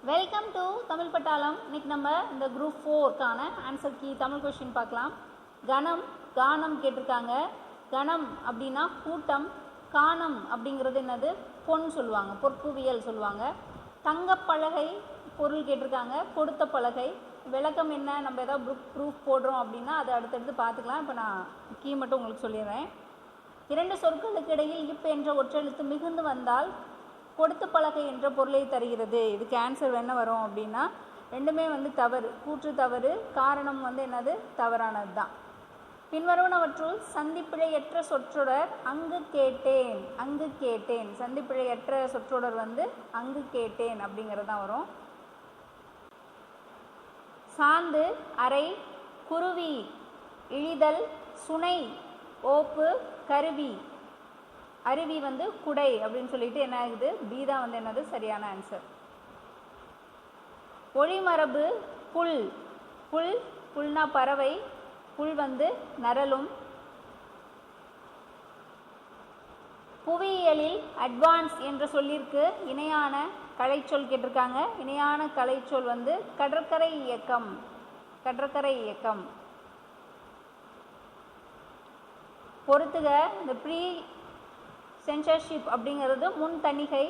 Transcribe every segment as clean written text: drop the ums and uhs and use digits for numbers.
Welcome to Tamil பட்டாளம். இன்னைக்கு நம்ம இந்த குரூப் 4க்கான ஆன்சர் கீ தமிழ் கொஸ்டின் பார்க்கலாம். கணம் கானம் கேட்டிருக்காங்க. கணம் அப்படின்னா கூட்டம், கானம் அப்படிங்கிறது என்னது, பொன் சொல்லுவாங்க, பொற்புவியல் சொல்லுவாங்க. தங்கப்பலகை பொருள் கேட்டிருக்காங்க, கொடுத்த பலகை. விளக்கம் என்ன, நம்ம ஏதாவது ப்ரூஃப் போடுறோம் அப்படின்னா அதை அடுத்தடுத்து பார்த்துக்கலாம். இப்போ நான் கீ மட்டும் உங்களுக்கு சொல்லிடுறேன். இரண்டு சொற்களுக்கு இடையில் இப் என்ற ஒற்றெழுத்து மிகுந்து வந்தால் கொடுத்த பலகை என்ற பொருளை தருகிறது. இதுக்கு ஆன்சர் என்ன வரும் அப்படின்னா, ரெண்டுமே தவறு, கூற்று தவறு, காரணம் என்னது, தவறானது தான். பின்வருவனவற்றுள் சந்திப்பிழையற்ற சொற்றொடர் அங்கு கேட்டேன், அங்கு கேட்டேன். சந்திப்பிழையற்ற சொற்றொடர் அங்கு கேட்டேன் அப்படிங்கிறது தான் வரும். சாந்து, அறை, குருவி, இழிதல், சுனை, ஓப்பு, கருவி, அருவி குடை அப்படின்னு சொல்லிட்டு என்ன ஆகுது, பி தான் என்னது சரியான ஆன்சர். ஒளிமரபு, புல், புல், புல்னா பறவை, புல் நரலும். புவியியலில் அட்வான்ஸ் என்ற சொல்லிற்கு இணையான கலைச்சொல் கேட்டிருக்காங்க. இணையான கலைச்சொல் கடற்கரை இயக்கம், கடற்கரை இயக்கம். பொறுத்துக, இந்த ப்ரீ சென்சர்ஷிப் அப்படிங்கிறது முன் தணிகை.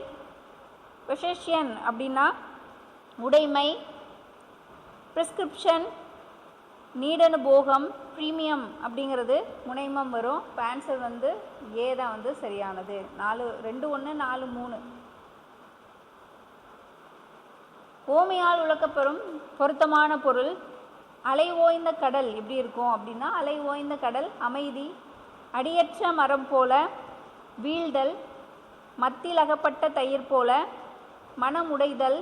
பொசெஷன் அப்படின்னா உடைமை. ப்ரிஸ்கிரிப்ஷன் நீடனுபோகம். ப்ரீமியம் அப்படிங்கிறது முனைமம் வரும். இப்போ ஆன்சர் ஏ தான் சரியானது. 4 2 1 4 3. ஓமையால் உழக்கப்பெறும் பொருத்தமான பொருள். அலை ஓய்ந்த கடல் எப்படி இருக்கும் அப்படின்னா, அலை ஓய்ந்த கடல் அமைதி. அடியற்ற மரம் போல, வீழ்தல். மத்தில் அகப்பட்ட தயிர் போல, மனமுடைதல்.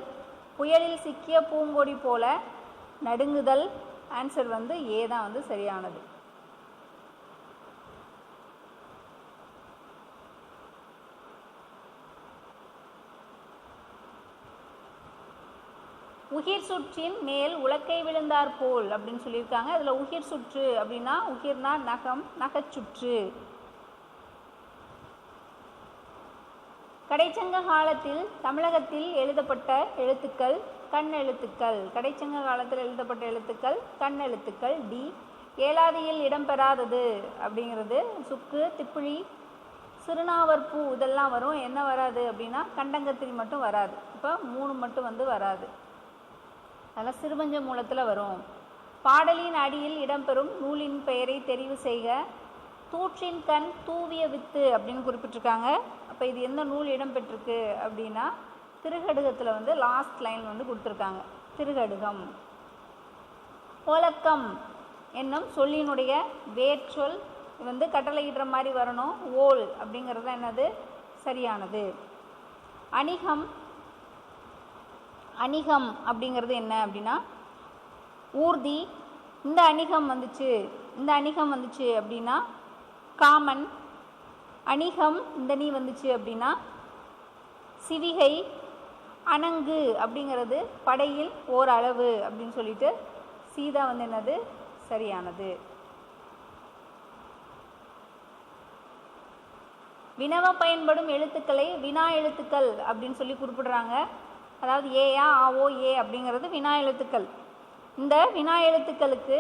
புயலில் சிக்கிய பூங்கொடி போல, நடுங்குதல். ஆன்சர் ஏ தான் சரியானது. உகிர் சுற்றின் மேல் உலக்கை விழுந்தார் போல் அப்படின்னு சொல்லியிருக்காங்க. அதில் உகிர் சுற்று அப்படின்னா, உகிர்னா நகம், நகைச்சுற்று. கடைச்சங்க காலத்தில் தமிழகத்தில் எழுதப்பட்ட எழுத்துக்கள் கண் எழுத்துக்கள். கடைச்சங்க காலத்தில் எழுதப்பட்ட எழுத்துக்கள் கண் எழுத்துக்கள். டி. ஏலாதியில் இடம்பெறாதது அப்படிங்கிறது சுக்கு, திப்பிலி, சிறுநாவற்பூ இதெல்லாம் வரும். என்ன வராது அப்படின்னா, கண்டங்கத்திரி மட்டும் வராது. இப்போ 3 மட்டும் வராது. அதெல்லாம் சிறுபஞ்ச மூலத்தில் வரும். பாடலின் அடியில் இடம்பெறும் நூலின் பெயரை தெரிவு செய்க. தூற்றின் கண் தூவிய வித்து அப்படின்னு குறிப்பிட்டிருக்காங்க. அப்போ இது எந்த நூல் இடம்பெற்றிருக்கு அப்படின்னா, திருகடுகத்தில் லாஸ்ட் லைன் கொடுத்துருக்காங்க, திருகடுகம். ஓலக்கம் என்னும் சொல்லினுடைய வேர்ச்சொல் கட்டளையிடுற மாதிரி வரணும். ஓல் அப்படிங்கிறது என்னது சரியானது. அணிகம், அணிகம் அப்படிங்கிறது என்ன அப்படின்னா ஊர்தி. இந்த அணிகம் இந்த அணிகம் அப்படின்னா காமன். அணிகம் இந்த நீ அப்படின்னா சிவிகை. அணங்கு அப்படிங்கிறது படையில் ஓர் அளவு அப்படின்னு சொல்லிட்டு சீதா என்னது சரியானது. வினவ பயன்படும் எழுத்துக்களை வினா எழுத்துக்கள் அப்படின்னு சொல்லி குறிப்பிடுறாங்க. அதாவது ஏயா, ஆவோ, ஏ அப்படிங்கிறது வினா எழுத்துக்கள். இந்த வினா எழுத்துக்களுக்கு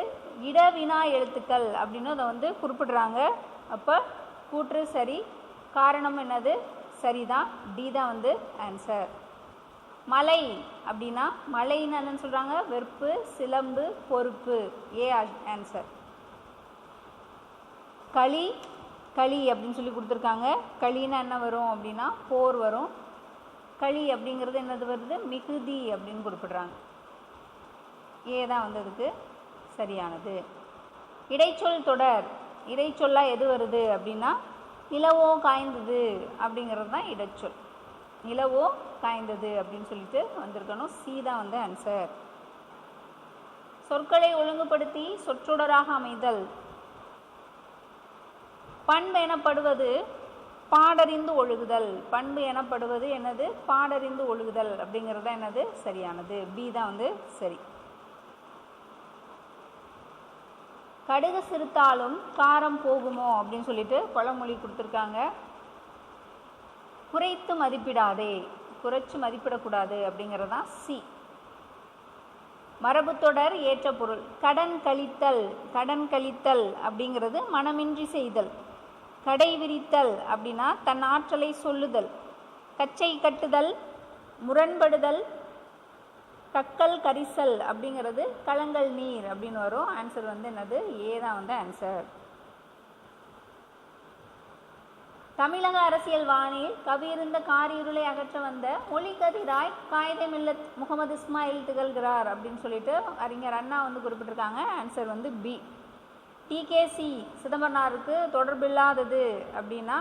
இட வினா எழுத்துக்கள் அப்படின்னு அதை குறிப்பிடுறாங்க. அப்போ கூற்று சரி, காரணம் என்னது சரிதான். டி தான் ஆன்சர். மலை அப்படின்னா மலைன்னு என்னன்னு சொல்கிறாங்க, வெறுப்பு, சிலம்பு, பொறுப்பு. A answer. களி, களி அப்படின்னு சொல்லி கொடுத்துருக்காங்க. களின்னா என்ன வரும் அப்படின்னா போர் வரும். களி அப்படிங்கிறது என்னது வருது, மிகுதி அப்படின்னு குறிப்பிடுறாங்க. ஏ தான் அதுக்கு சரியானது. இடைச்சொல் தொடர். இடைச்சொல்லா எது வருது அப்படின்னா, நிலவோ காய்ந்தது அப்படிங்கிறது தான் இடைச்சொல். நிலவோ காய்ந்தது அப்படின்னு சொல்லிட்டு வந்திருக்கணும். சி தான் ஆன்சர். சொற்களை ஒழுங்குபடுத்தி சொற்றொடராக அமைதல். பண்பு எனப்படுவது பாடறிந்து ஒழுகுதல். பண்பு எனப்படுவது என்னது, பாடறிந்து ஒழுகுதல் அப்படிங்கிறது தான் என்னது சரியானது. பி தான் சரி. கடுகு சிறுத்தாலும் காரம் போகுமோ அப்படின்னு சொல்லிட்டு பழமொழி கொடுத்துருக்காங்க. குறைத்து மதிப்பிடாதே, குறைச்சி மதிப்பிடக்கூடாது அப்படிங்கிறது தான் சி. மரபுத்தொடர் ஏற்ற பொருள். கடன் கழித்தல், கடன் கழித்தல் அப்படிங்கிறது மனமின்றி செய்தல். கடை விரித்தல் அப்படின்னா தன் ஆற்றலை சொல்லுதல். கச்சை கட்டுதல், முரண்படுதல். கக்கல் கரிசல் அப்படிங்கிறது கலங்கல் நீர் அப்படின்னு வரும். ஆன்சர் வந்து என்னது? ஏ தான் வந்து ஆன்சர். தமிழக அரசியல் வானில் கவியிருந்த காரிருளை அகற்ற வந்த மொழி கதிராய் காயிதே மில்லத் முகமது இஸ்மாயில் திகழ்கிறார் அப்படின்னு சொல்லிட்டு அறிஞர் அண்ணா வந்து குறிப்பிட்டிருக்காங்க. ஆன்சர் வந்து பி. டிகேசி சிதம்பரனாருக்கு தொடர்பில்லாதது அப்படின்னா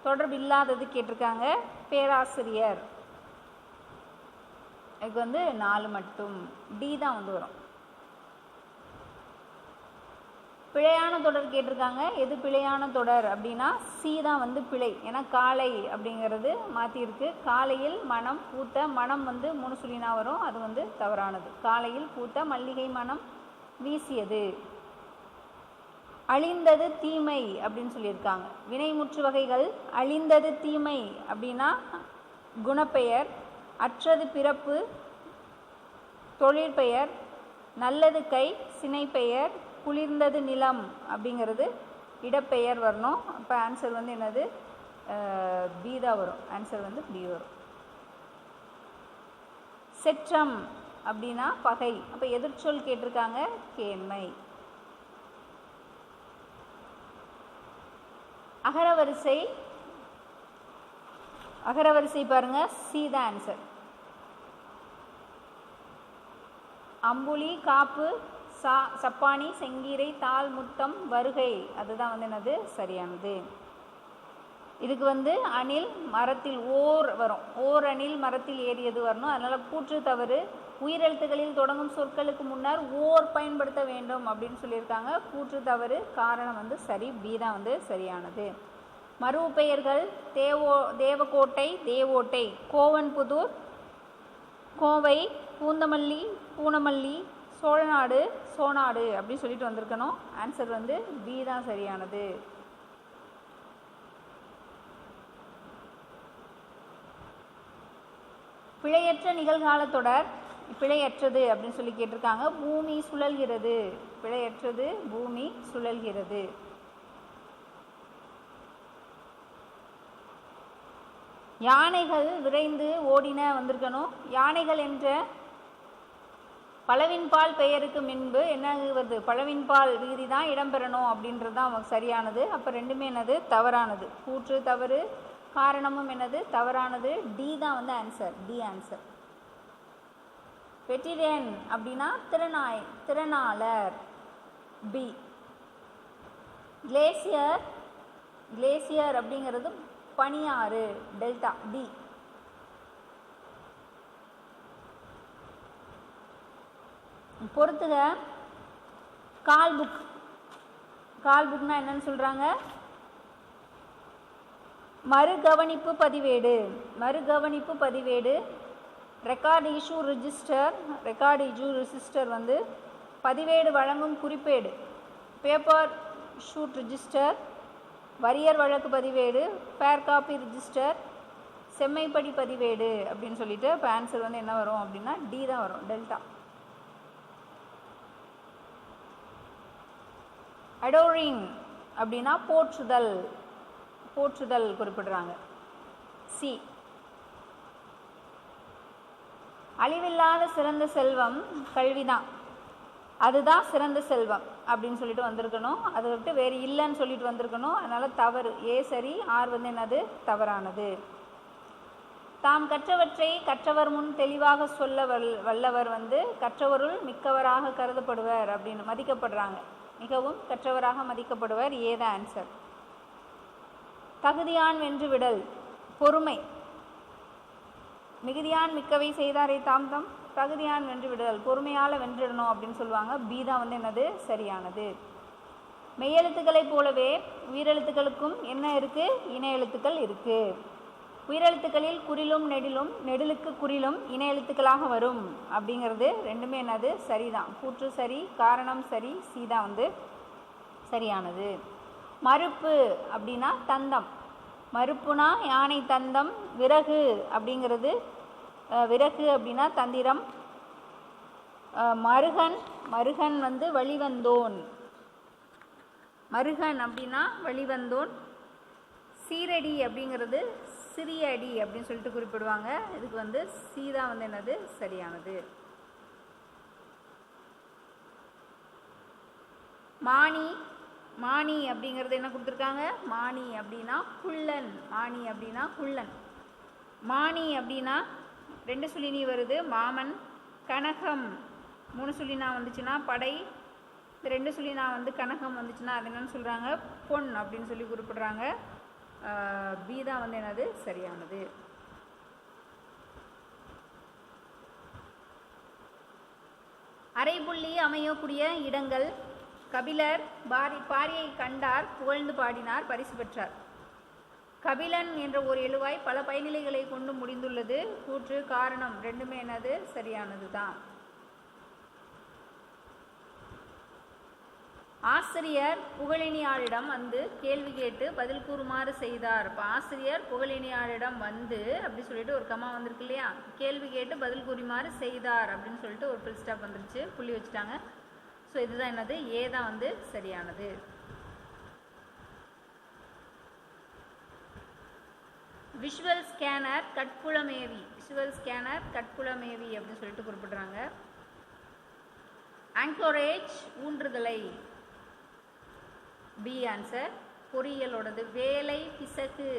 தொடர்பில்லாதது கேட்டிருக்காங்க. பேராசிரியர். இதுக்கு வந்து 4 மட்டும். டி தான் வந்து வரும். பிழையான தொடர் கேட்டிருக்காங்க. எது பிழையான தொடர் அப்படின்னா சி தான் வந்து பிழை. ஏன்னா காலை அப்படிங்கிறது மாற்றிருக்கு. காலையில் மனம் பூத்த, மனம் வந்து 3 சுழினா வரும், அது வந்து தவறானது. காலையில் பூத்த மல்லிகை மனம் வீசியது. அழிந்தது தீமை அப்படின்னு சொல்லியிருக்காங்க. வினைமுற்று வகைகள். அழிந்தது தீமை அப்படின்னா குணப்பெயர். அற்றது பிறப்பு தொழிற்பெயர். நல்லது கை சினைப்பெயர். குளிர்ந்தது நிலம் அப்படிங்கிறது இடப்பெயர் வரணும். அப்போ ஆன்சர் வந்து என்னது? பி தான் வரும். ஆன்சர் வந்து பி வரும். செற்றம் அப்படின்னா பகை. அப்போ எதிர்ச்சொல் கேட்டிருக்காங்க. கேண்மை. அகரவரிசை. அகரவரிசை பாருங்க. சி தான் ஆன்சர். அம்புலி காப்பு சப்பானி செங்கீரை தாள் முத்தம் வருகை அதுதான் வந்து என்னது? சரியானது. இதுக்கு வந்து அணில் மரத்தில் ஓர் வரும். ஓர் அணில் மரத்தில் ஏறியது வரணும். அதனால் கூற்று தவறு. உயிரெழுத்துக்களில் தொடங்கும் சொற்களுக்கு முன்னர் ஓர் பயன்படுத்த வேண்டும் அப்படின்னு சொல்லியிருக்காங்க. கூற்று தவறு. காரணம் வந்து சரி. பி தான் வந்து சரியானது. மறு பெயர்கள். தேவக்கோட்டை தேவோட்டை. கோவன்புதூர் கோவை. பூந்தமல்லி பூனமல்லி. சோழநாடு சோநாடு அப்படின்னு சொல்லிட்டு வந்திருக்கணும். ஆன்சர் வந்து பி தான் சரியானது. பிழையற்ற நிகழ்கால தொடர். பிழையற்றது அப்படின்னு சொல்லி கேட்டிருக்காங்க. பூமி சுழல்கிறது. பிழையற்றது. பூமி சுழல்கிறது. யானைகள் விரைந்து ஓடின வந்திருக்கணும். யானைகள் என்ற பலவின்பால் பெயருக்கு முன்பு என்ன வருது? பலவின்பால் விகுதி தான் இடம்பெறணும் அப்படின்றது தான் சரியானது. அப்போ ரெண்டுமே என்னது? தவறானது. கூற்று தவறு. காரணமும் என்னது? தவறானது. டி தான் வந்து ஆன்சர். D answer. வெற்றிடன் அப்படின்னா திறனாளர். பி. கிளேசியர். கிளேசியர் அப்படிங்கிறது பனியாறு. டெல்டா. டி. பொறுத்துக. Call book. கால் புக்னா என்னன்னு சொல்றாங்க? மறுகவனிப்பு பதிவேடு. மறுகவனிப்பு பதிவேடு. Record issue register. Record issue register வந்து பதிவேடு வழங்கும் குறிப்பேடு. Paper shoot register. வரியர் வழக்கு பதிவேடு. Fair copy register. செம்மைப்படி பதிவேடு அப்படின்னு சொல்லிட்டு இப்போ ஆன்சர் வந்து என்ன வரும் அப்படின்னா டி தான் வரும். டெல்டா. அடோரிங் அப்படின்னா போற்றுதல். போற்றுதல் குறிப்பிடுறாங்க. சி. அழிவில்லாத சிறந்த செல்வம் கல்விதான். அதுதான் சிறந்த செல்வம் அப்படின்னு சொல்லிட்டு வந்திருக்கணும். அதை விட்டு வேறு இல்லைன்னு சொல்லிட்டு வந்திருக்கணும். அதனால் தவறு. ஏ சரி. ஆர் வந்து என்னது? தவறானது. தாம் கற்றவற்றை கற்றவர் முன் தெளிவாக சொல்ல வல்லவர் வந்து கற்றவருள் மிக்கவராக கருதப்படுவர் அப்படின்னு மதிக்கப்படுறாங்க. மிகவும் கற்றவராக மதிக்கப்படுவர். ஏ தான் ஆன்சர். தகுதியான் வென்று விடல். பொறுமை. மிகுதியான் மிக்கவை செய்தாரை தாம் தம் தகுதியான் வென்று விடுதல். பொறுமையால் வென்றிடணும் அப்படின்னு சொல்லுவாங்க. பி தான் வந்து என்னது? சரியானது. மெய்யெழுத்துக்களைப் போலவே உயிரெழுத்துக்களுக்கும் என்ன இருக்குது? இன எழுத்துக்கள் இருக்குது. உயிரெழுத்துக்களில் குறிலும் நெடிலும் நெடிலுக்கு குறிலும் இன எழுத்துக்களாக வரும் அப்படிங்கிறது ரெண்டுமே என்னது? சரிதான். கூற்று சரி. காரணம் சரி. சி தான் வந்து சரியானது. மறுப்பு அப்படின்னா தந்தம். மறுப்புனா யானை தந்தம். விறகு அப்படிங்கிறது விறகு அப்படின்னா தந்திரம். மருகன், மருகன் வந்து வழிவந்தோன். மருகன் அப்படின்னா வழிவந்தோன். சீரடி அப்படிங்கிறது சிறிய அடி அப்படின்னு சொல்லிட்டு குறிப்பிடுவாங்க. இதுக்கு வந்து சீதா வந்து என்னது சரியானது. மானி, மானி அப்படிங்கிறது என்ன கொடுத்துருக்காங்க? மானி அப்படின்னா குள்ளன். மானி அப்படின்னா குள்ளன். மானி அப்படின்னா 2 சுழினி வருது, மாமன். கனகம் 3 சுழினா வந்துச்சுன்னா படை. இந்த 2 சுழினா வந்து கனகம் வந்துச்சுன்னா அது என்னன்னு சொல்கிறாங்க? பொன் அப்படின்னு சொல்லி குறிப்பிடுறாங்க. பி தான் வந்து என்னது சரியானது. அரைப்புள்ளி அமையக்கூடிய இடங்கள். கபிலர் பாரியை கண்டார், புகழ்ந்து பாடினார், பரிசு பெற்றார். கபிலன் என்ற ஒரு எழுவாய் பல பயனிலைகளை கொண்டு முடிந்துள்ளது. கூற்று காரணம் ரெண்டுமே என்னது சரியானது தான். ஆசிரியர் புகழினியாளிடம் வந்து கேள்வி கேட்டு பதில் கூறுமாறு செய்தார். இப்போ ஆசிரியர் புகழினியாளிடம் வந்து அப்படி சொல்லிட்டு ஒரு கமா வந்திருக்கு இல்லையா? கேள்வி கேட்டு பதில் கூறுமாறு செய்தார் அப்படின்னு சொல்லிட்டு ஒரு ஃபுல் ஸ்டாப் வந்துருச்சு, புள்ளி வச்சுட்டாங்க. ஸோ இதுதான் என்னது ஏ தான் வந்து சரியானது. விஷுவல் ஸ்கேனர் கட்புலமேவி. விஷுவல் ஸ்கேனர் கட்புலமேவி அப்படின்னு சொல்லிட்டு குறிப்பிடுறாங்க. ஆங்கோரேஜ் ஊன்றுதலை. B answer. பொறியியலோடது. வேலை பிசகு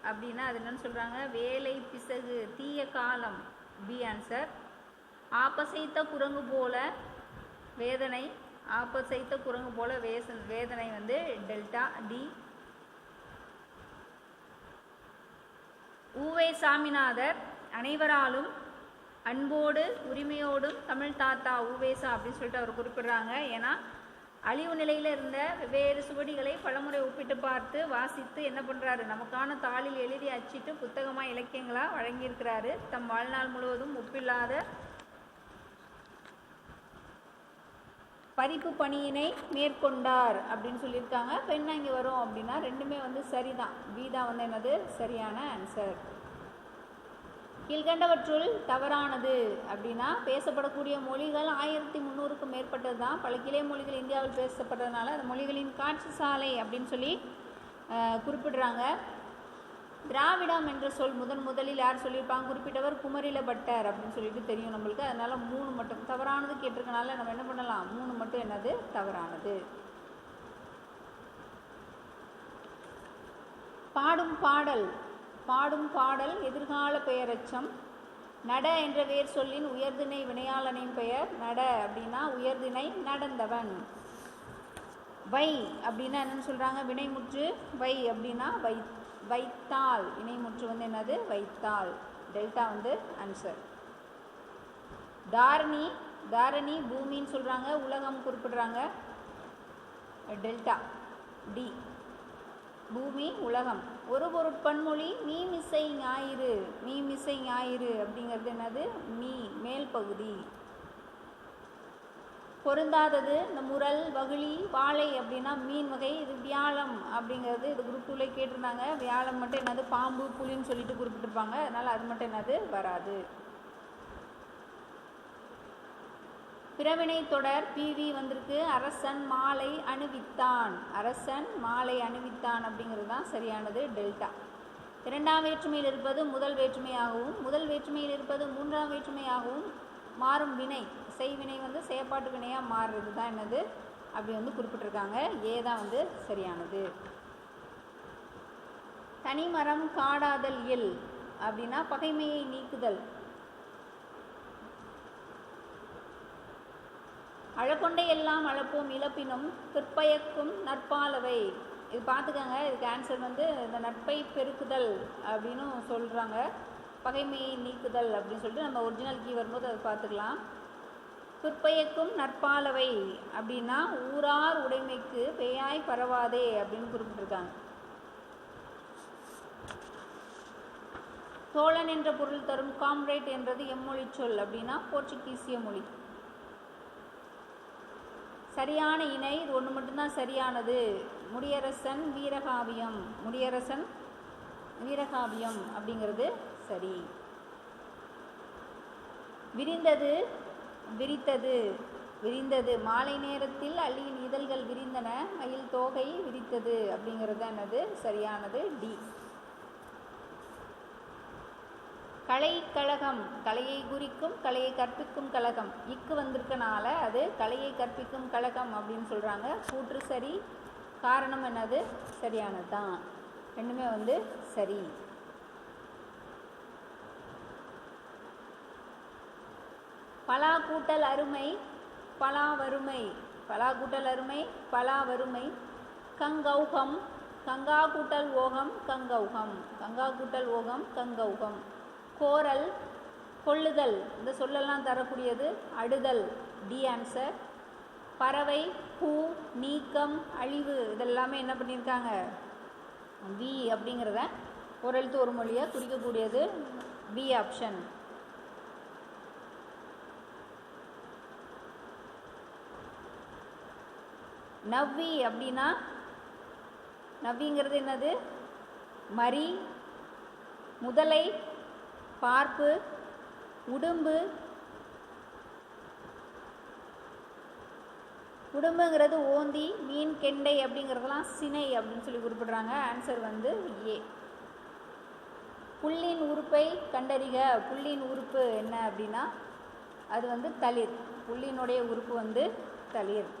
அப்படின்னா அது என்னன்னு சொல்கிறாங்க? வேலை பிசகு, தீய காலம். B answer. ஆப்பசைத்த குரங்கு போல வேதனை. ஆப்பசைத்த குரங்கு போல வேதனை வந்து டெல்டா. டி. ஊவே சாமிநாதர் அனைவராலும் அன்போடு உரிமையோடும் தமிழ் தாத்தா ஊவேசா அப்படின்னு சொல்லிட்டு அவர் குறிப்பிடுறாங்க. ஏன்னா அழிவு நிலையில் இருந்த வெவ்வேறு சுவடிகளை பலமுறை ஒப்பிட்டு பார்த்து வாசித்து என்ன பண்ணுறாரு? நமக்கான தாளில் எழுதி அச்சிட்டு புத்தகமாக இலக்கியங்களாக வழங்கியிருக்கிறாரு. தம் வாழ்நாள் முழுவதும் ஒப்பில்லாத பதிப்பு பணியினை மேற்கொண்டார் அப்படின்னு சொல்லியிருக்காங்க. இப்போ என்ன இங்கே வரும் அப்படின்னா ரெண்டுமே வந்து சரிதான். பி தான் வந்து என்னது சரியான ஆன்சர். கீழ்கண்டவற்றுள் தவறானது அப்படின்னா பேசப்படக்கூடிய மொழிகள் 1300க்கும் மேற்பட்டது தான். பல கிளை மொழிகள் இந்தியாவில் பேசப்படுறதுனால அந்த மொழிகளின் காட்சி சாலை அப்படின்னு சொல்லி குறிப்பிடுறாங்க. திராவிடம் என்ற சொல் முதலில் யார் சொல்லியிருப்பாங்க? குறிப்பிட்டவர் குமரில பட்டர் அப்படின்னு சொல்லிட்டு தெரியும் நம்மளுக்கு. அதனால 3 மட்டும் தவறானது கேட்டிருக்கனால நம்ம என்ன பண்ணலாம்? 3 மட்டும் என்னது தவறானது. பாடும் பாடல். பாடும் பாடல் எதிர்கால பெயரச்சம். நட என்ற வேர் சொல்லின் உயர்திணை வினையாளனின் பெயர். நட அப்படின்னா உயர்திணை நடந்தவன். வை அப்படின்னா என்னன்னு சொல்கிறாங்க? வினைமுற்று. வை அப்படின்னா வைத்தால். இணைமுற்று வந்து என்னது வைத்தால். டெல்டா வந்து ஆன்சர். தாரணி. தாரணி பூமின்னு சொல்கிறாங்க, உலகம் குறிப்பிடுறாங்க. டெல்டா. டி. பூமி உலகம். ஒரு பொருட்பன்மொழி மீமிசை ஞாயிறு. மீமிசை ஞாயிறு அப்படிங்கிறது என்னது? மேல் பகுதி. பொருந்தாதது இந்த முரல், வகுளி, வாழை அப்படின்னா மீன் வகை. இது வியாழம் அப்படிங்கிறது இது குரூப் 2ல கேட்டிருந்தாங்க. வியாழம் மட்டும் என்னது? பாம்பு, புலின்னு சொல்லிட்டு குறிப்பிட்டிருப்பாங்க. அதனால் அது மட்டும் என்னது வராது. பிறவினை தொடர் பிவி வந்திருக்கு. அரசன் மாலை அணிவித்தான். அரசன் மாலை அணிவித்தான் அப்படிங்கிறது தான் சரியானது. டெல்டா. 2ஆம் வேற்றுமையில் இருப்பது முதல் வேற்றுமையாகவும் முதல் வேற்றுமையில் இருப்பது 3ஆம் வேற்றுமையாகவும் மாறும் வினை. செய்வினை வந்து செயற்பாட்டு வினையாக மாறுறது தான் என்னது அப்படி வந்து குறிப்பிட்டிருக்காங்க. ஏ தான் வந்து சரியானது. தனிமரம் காடாதல் இல் அப்படின்னா பகைமையை நீக்குதல். அழகொண்டை எல்லாம் அழப்போம் இழப்பினும் பிற்பயக்கும் நற்பாலவை. இது பார்த்துக்கோங்க. இதுக்கு ஆன்சர் வந்து இந்த நட்பை பெருக்குதல் அப்படின்னு சொல்கிறாங்க. பகைமையை நீக்குதல் அப்படின்னு சொல்லிட்டு நம்ம ஒரிஜினல் கீ வரும்போது அதை பார்த்துக்கலாம். பிற்பயக்கும் நற்பாலவை அப்படின்னா ஊரார் உடைமைக்கு பேயாய் பரவாதே அப்படின்னு குறிப்பிட்டிருக்காங்க. தோழன் என்ற பொருள் தரும் காம்ரேட் என்றது எம்மொழி சொல் அப்படின்னா போர்ச்சுகீசிய மொழி. சரியான இணை இது ஒன்று மட்டும்தான் சரியானது. முடியரசன் வீரகாவியம். முடியரசன் வீரகாவியம் அப்படிங்கிறது சரி. விரிந்தது விரித்தது விரிந்தது. மாலை நேரத்தில் அல்லியின் இதழ்கள் விரிந்தன, மயில் தோகை விரித்தது அப்படிங்கிறது தான் என்னது சரியானது டி. கலைக்கழகம் கலையை குறிக்கும் கலையை கற்பிக்கும் கழகம். இக்கு வந்திருக்கனால அது கலையை கற்பிக்கும் கழகம் அப்படின்னு சொல்கிறாங்க. கூற்று சரி, காரணம் என்னது சரியானது தான். ரெண்டுமே வந்து சரி. பலா கூட்டல் அருமை பலா வறுமை. பலா கூட்டல் அருமை பலா வறுமை. கங்கௌகம் கங்கா கூட்டல் ஓகம் கங்கௌகம். கங்கா கூட்டல் ஓகம் கங்கௌகம். கோரல் கொள்ளுதல், இந்த சொல்லெல்லாம் தரக்கூடியது அடுதல், டி ஆன்சர். பறவை பூ நீக்கம் அழிவு இதெல்லாமே என்ன பண்ணியிருக்காங்க வி அப்படிங்கிறத ஓரெழுத்து ஒரு மொழியை குறிக்கக்கூடியது பி ஆப்ஷன். நவ்வி அப்படின்னா நவ்விங்கிறது என்னது மரி, முதலை, பார்ப்பு, உடும்பு. உடும்புங்கிறது ஓந்தி, மீன், கெண்டை அப்படிங்கிறதெல்லாம் சினை அப்படின்னு சொல்லி குறிப்பிடுறாங்க. ஆன்சர் வந்து ஏ. புல்லின் உறுப்பை கண்டறிக. புல்லின் உறுப்பு என்ன அப்படின்னா அது வந்து தளிர். புல்லினுடைய உறுப்பு வந்து தளிர்.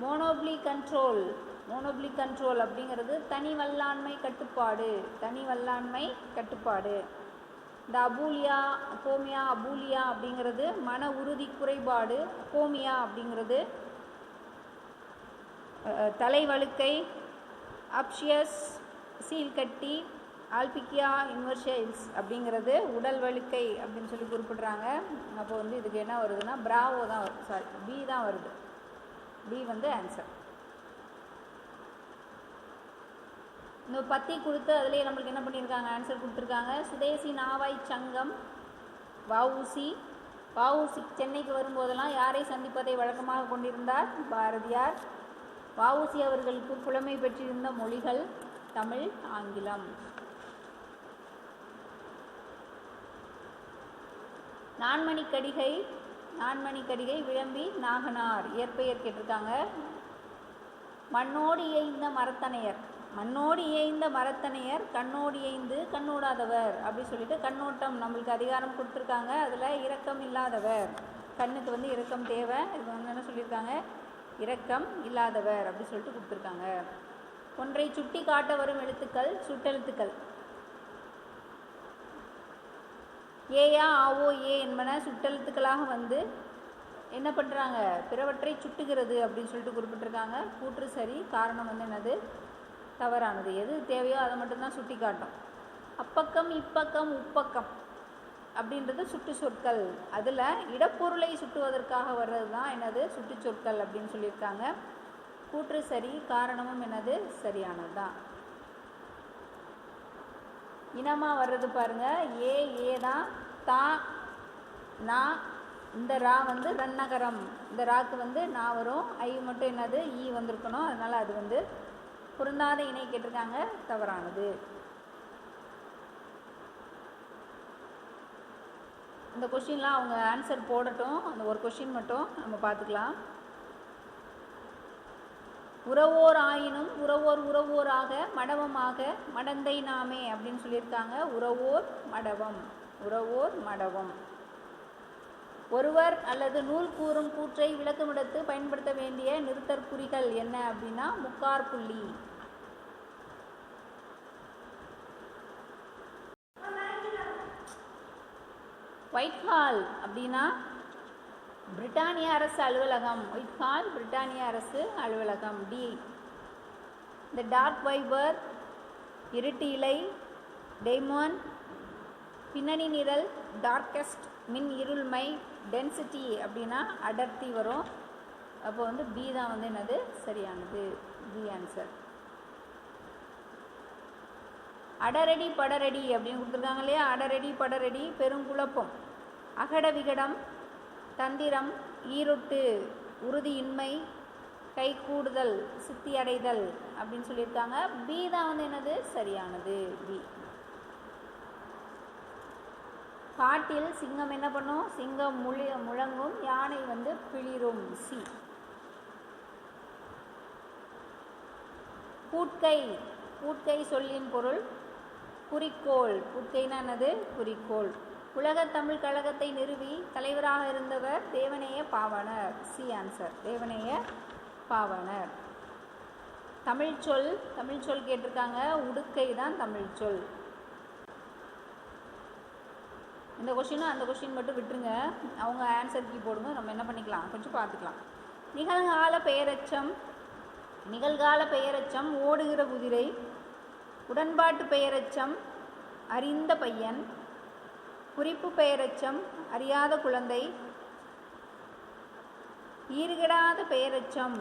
மோனோப்ளி கண்ட்ரோல். மோனோப்ளி கண்ட்ரோல் அப்படிங்கிறது தனி வல்லாண்மை கட்டுப்பாடு. தனி வல்லாண்மை கட்டுப்பாடு. இந்த அபூலியா அப்போமியா அபூலியா அப்படிங்கிறது மன உறுதி குறைபாடு. அப்போமியா அப்படிங்கிறது தலைவழுக்கை. அப்ஷியஸ் சீல்கட்டி. ஆல்பிக்கியா இன்வர்ஷைல்ஸ் அப்படிங்கிறது உடல் வழுக்கை அப்படின்னு சொல்லி குறிப்பிட்றாங்க. அப்போ வந்து இதுக்கு என்ன வருதுன்னா பிராவோ தான் வருது, சாரி பி தான் வருது. பி வந்து ஆன்சர். இந்த பத்தி கொடுத்து அதுலேயே நம்மளுக்கு என்ன பண்ணியிருக்காங்க ஆன்சர் கொடுத்துருக்காங்க. சுதேசி நாவாய் சங்கம். வஉசி. வஉசி சென்னைக்கு வரும்போதெல்லாம் யாரை சந்திப்பதை வழக்கமாக கொண்டிருந்தார்? பாரதியார். வஉசி அவர்களுக்கு புலமை பெற்றிருந்த மொழிகள் தமிழ், ஆங்கிலம். நான்மணிக்கடிகை. நான்மணிக்கடிகை விளம்பி நாகனார். இயற்பெயர் கேட்டிருக்காங்க. மண்ணோடு இயைந்த மரத்தனையர். மண்ணோடு இயைந்த மரத்தனையர் கண்ணோடு இயைந்து கண்ணோடாதவர் அப்படி சொல்லிட்டு கண்ணோட்டம் நம்மளுக்கு அதிகாரம் கொடுத்துருக்காங்க. அதில் இரக்கம் இல்லாதவர். கண்ணுக்கு வந்து இரக்கம் தேவை. இது வந்து என்ன சொல்லியிருக்காங்க இரக்கம் இல்லாதவர் அப்படி சொல்லிட்டு கொடுத்துருக்காங்க. ஒன்றை சுட்டி காட்ட வரும் எழுத்துக்கள் சுட்டெழுத்துக்கள். ஏயா ஆவோ ஏ என்பன சுட்டெழுத்துக்களாக வந்து என்ன பண்ணுறாங்க பிறவற்றை சுட்டுகிறது அப்படின்னு சொல்லிட்டு குறிப்பிட்டிருக்காங்க. கூற்று சரி, காரணம் வந்து என்னது தவறானது. எது தேவையோ அதை மட்டும்தான் சுட்டி காட்டும். அப்பக்கம் இப்பக்கம் உப்பக்கம் அப்படின்றது சுட்டு சொற்கள். அதில் இடப்பொருளை சுட்டுவதற்காக வர்றது தான் என்னது சுட்டு சொற்கள் அப்படின்னு சொல்லியிருக்காங்க. கூற்று சரி, காரணமும் என்னது சரியானது தான். இனமாக வர்றது பாருங்க. ஏ தான். தா நா. இந்த ரா வந்து ரன்னகரம். இந்த ராக்கு வந்து நான் வரும். ஐ மட்டும் என்னது ஈ வந்திருக்கணும். அதனால் அது வந்து பொருந்தாத இணை கேட்டிருக்காங்க, தவறானது. இந்த கொஷின்லாம் அவங்க ஆன்சர் போடட்டும். அந்த ஒரு கொஷின் மட்டும் நம்ம பார்த்துக்கலாம். உறவோர் ஆயினும் உறவோர் உறவோராக மடவமாக மடந்தை நாமே அப்படின்னு சொல்லியிருக்காங்க. உறவோர் மடவம். உறவோர் மடவம். ஒருவர் அல்லது நூல் கூறும் கூற்றை விளக்குமிடத்து பயன்படுத்த வேண்டிய நிறுத்தற்குறிகள் என்ன அப்படின்னா முக்கார் புள்ளி. ஒயிட்ஹால் அப்படின்னா பிரிட்டானிய அரசு அலுவலகம். ஒயிட்ஹால் பிரிட்டானிய அரசு அலுவலகம். டி. இந்த டார்க் வைபர், இருட்டு இலை, டெய்மோன், பின்னணி நிரல், டார்க்கெஸ்ட், மின் இருள்மை, டென்சிட்டி அப்படின்னா அடர்த்தி வரும். அப்போ வந்து பி தான் வந்து என்னது சரியானது. B answer. அடரடி படரடி அப்படின்னு கொடுத்துருக்காங்க இல்லையா. அடரடி படரடி பெருங்குழப்பம். அகட விகடம், தந்திரம், ஈரொட்டு, உறுதியின்மை, கைகூடுதல், சித்தி அடைதல் அப்படின்னு சொல்லியிருக்காங்க. பி தான் வந்து என்னது சரியானது. பி. காட்டில் சிங்கம் என்ன பண்ணும்? சிங்கம் முழங்கும், யானை வந்து பிளிரும். சி. பூட்கை. பூட்கை சொல்லின் பொருள் குறிக்கோள். பூட்கைனா என்னது? குறிக்கோள். உலகத் தமிழ் கழகத்தை நிறுவி தலைவராக இருந்தவர் தேவநேய பாவாணர். C answer, Devaneya Pavanar. தமிழ்ச்சொல். தமிழ்ச்சொல் கேட்டிருக்காங்க. உடுக்கை தான் தமிழ்ச்சொல். இந்த கொஷினும் அந்த கொஷின் மட்டும் விட்டுருங்க, அவங்க ஆன்சர் கீ போடுங்க, நம்ம என்ன பண்ணிக்கலாம் கொஞ்சம் பார்த்துக்கலாம். நிகழ்கால பெயரெச்சம். நிகழ்கால பெயரெச்சம் ஓடுகிற குதிரை. உடன்பாட்டு பெயரெச்சம் அறிந்த பையன். குறிப்பு பெயரெச்சம் அறியாத குழந்தை. ஈறுகிடாத பெயரெச்சம்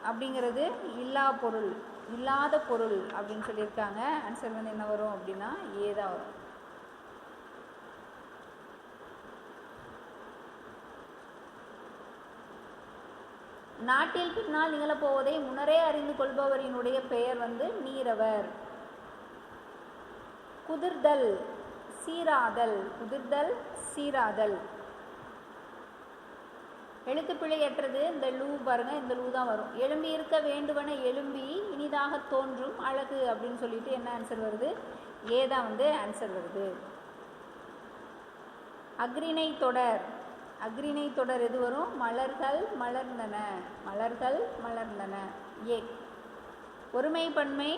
அப்படிங்கிறது இல்லா பொருள், இல்லாத பொருள் அப்படின்னு சொல்லியிருக்காங்க. ஆன்சர் வந்து என்ன வரும் அப்படின்னா ஏதான் வரும். நாட்டில் பின்னால் நிகழப்போவதை முன்னரே அறிந்து கொள்பவரினுடைய பெயர் வந்து நீரவர். குதிர்தல், சீராதல். குதிர்தல், சீராதல். எழுத்துப்பிழையற்றது இந்த லூ பாருங்க, இந்த லூ தான் வரும். எழும்பி இருக்க வேண்டுவன எழும்பி இனிதாக தோன்றும் அழகு அப்படின்னு சொல்லிட்டு என்ன ஆன்சர் வருது? ஏதான் வந்து ஆன்சர் வருது. அக்ரிணை தொடர். அக்ரிணை தொடர் எது வரும்? மலர்கள் மலர்ந்தன. மலர்கள் மலர்ந்தன. ஏ. ஒருமை பன்மை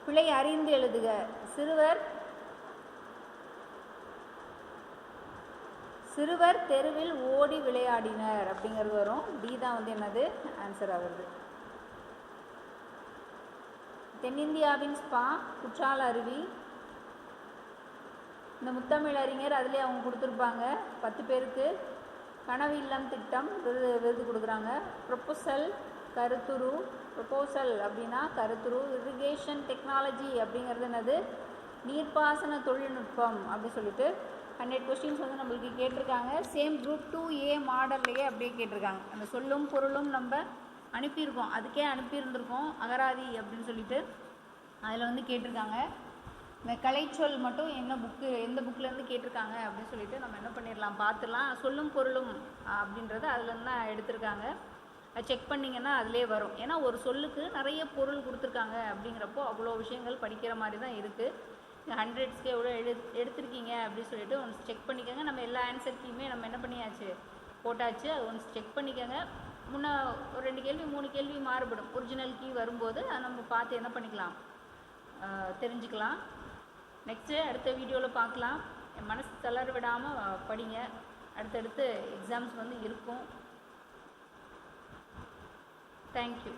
பிழை அறிந்து எழுதுக. சிறுவர் சிறுவர் தெருவில் ஓடி விளையாடினர் அப்படிங்கிறது வரும். டி தான் வந்து என்னது ஆன்சராக வருது. தென்னிந்தியாவின் ஸ்பா குற்றால அருவி. இந்த முத்தமிழ் அறிஞர் அதிலே அவங்க கொடுத்துருப்பாங்க 10 பேருக்கு. கனவு இல்லம் திட்டம் விருது கொடுக்குறாங்க. ப்ரொபோசல் கருத்துரு. ப்ரொபோசல் அப்படின்னா கருத்துரு. இரிகேஷன் டெக்னாலஜி அப்படிங்கிறது என்னது? நீர்ப்பாசன தொழில்நுட்பம் அப்படின்னு சொல்லிட்டு 100 கொஸ்டின்ஸ் வந்து நம்மளுக்கு கேட்டிருக்காங்க. சேம் குரூப் 2A மாடல்லையே அப்படியே கேட்டிருக்காங்க. அந்த சொல்லும் பொருளும் நம்ம அனுப்பியிருக்கோம், அதுக்கே அனுப்பியிருந்திருக்கோம் அகராதி அப்படின்னு சொல்லிட்டு அதில் வந்து கேட்டிருக்காங்க. இந்த கலைச்சொல் மட்டும் என்ன புக்கு, எந்த புக்கிலேருந்து கேட்டிருக்காங்க அப்படின்னு சொல்லிட்டு நம்ம என்ன பண்ணிடலாம் பார்த்துடலாம். சொல்லும் பொருளும் அப்படின்றது அதுலேருந்து தான் எடுத்திருக்காங்க. அது செக் பண்ணிங்கன்னா அதிலே வரும். ஏன்னா ஒரு சொல்லுக்கு நிறைய பொருள் கொடுத்துருக்காங்க அப்படிங்கிறப்போ அவ்வளோ விஷயங்கள் படிக்கிற மாதிரி தான் இருக்குது. 100ஸ்க்கு எவ்வளோ எடுத்திருக்கீங்க அப்படின்னு சொல்லிட்டு ஒன்ஸ் செக் பண்ணிக்கோங்க. நம்ம எல்லா ஆன்சர் கீயுமே நம்ம என்ன பண்ணியாச்சு, போட்டாச்சு. அது ஒன்ஸ் செக் பண்ணிக்கோங்க. முன்னே ஒரு 2 கேள்வி 3 கேள்வி மாறுபடும். ஒரிஜினல் கீ வரும்போது நம்ம பார்த்து என்ன பண்ணிக்கலாம், தெரிஞ்சுக்கலாம். நெக்ஸ்ட்டு அடுத்த வீடியோவில் பார்க்கலாம். என் மனசு தளர விடாமல் படிங்க. அடுத்தடுத்து எக்ஸாம்ஸ் வந்து இருக்கும். தேங்க்யூ.